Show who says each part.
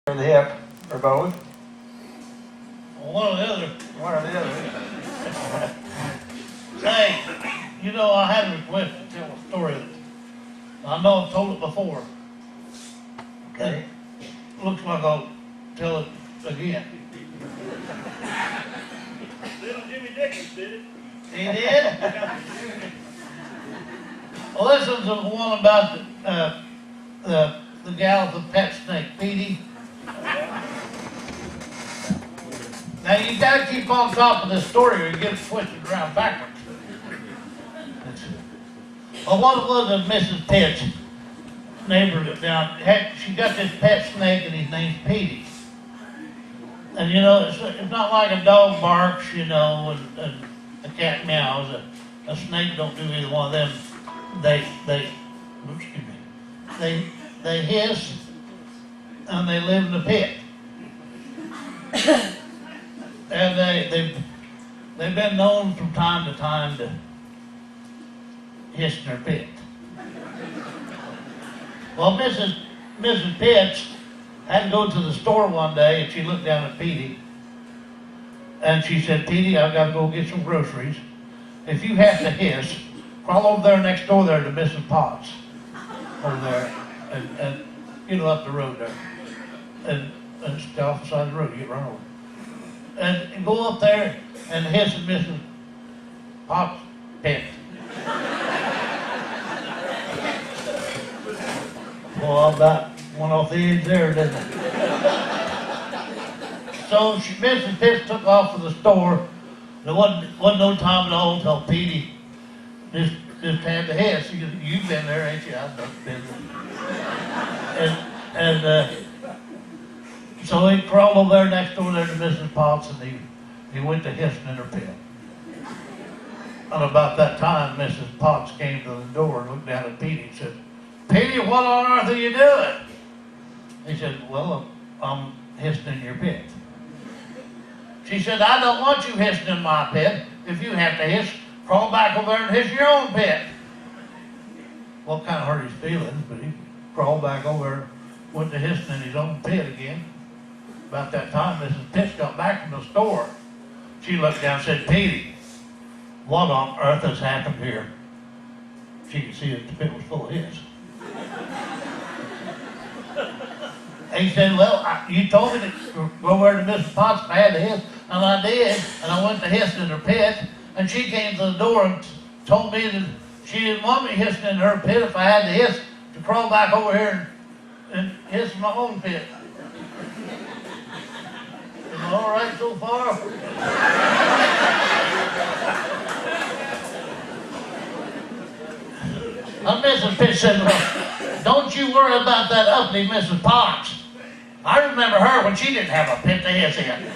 Speaker 1: Or the hip, or both.
Speaker 2: One or the other.
Speaker 1: One or the other.
Speaker 2: Say, I had a request to tell a story that I know I've told it before.
Speaker 1: Okay.
Speaker 2: Looks like I'll tell it again.
Speaker 3: Little Jimmy Dickens did it.
Speaker 2: He did? Well, this is the one about the gal with the pet snake, Petey. Now you gotta keep on top of this story or you get it twisted around backwards. Well, what it was that Mrs. Pitt's neighbor down, she got this pet snake and his name's Petey. And it's not like a dog barks, and a cat meows. A snake don't do either one of them. They hiss and they live in a pit. And they've been known from time to time to hiss in their pit. Well, Mrs. Pitts had to go to the store one day, and she looked down at Petey, and she said, "Petey, I've got to go get some groceries. If you have to hiss, crawl over there next door there to Mrs. Potts, over there, and up the road there, and stay off the side of the road, get run over. And go up there and hiss at Mrs. Potts' pit." Well, I about went off the edge there, didn't it? So Mrs. Pitts took off to the store. There wasn't no time at all until Petey just had to hiss. You've been there, ain't you? I've been there. So he crawled over there next door there to Mrs. Potts, and he went to hissing in her pit. And about that time, Mrs. Potts came to the door and looked down at Petey and said, "Petey, what on earth are you doing?" He said, "Well, I'm hissing in your pit." She said, "I don't want you hissing in my pit. If you have to hiss, crawl back over there and hiss your own pit." Well, kind of hurt his feelings, but he crawled back over there, went to hissing in his own pit again. About that time, Mrs. Pitts got back from the store. She looked down and said, "Petey, what on earth has happened here?" She could see that the pit was full of hiss. And he said, "Well, you told me to go over to Mrs. Potts and I had to hiss, and I did, and I went to hiss in her pit, and she came to the door and told me that she didn't want me hissing in her pit if I had to hiss, to crawl back over here and hiss in my own pit." Am I all right so far? And Mrs. Pitts said, "Well, don't you worry about that uppity Mrs. Potts. I remember her when she didn't have a pit to hiss in."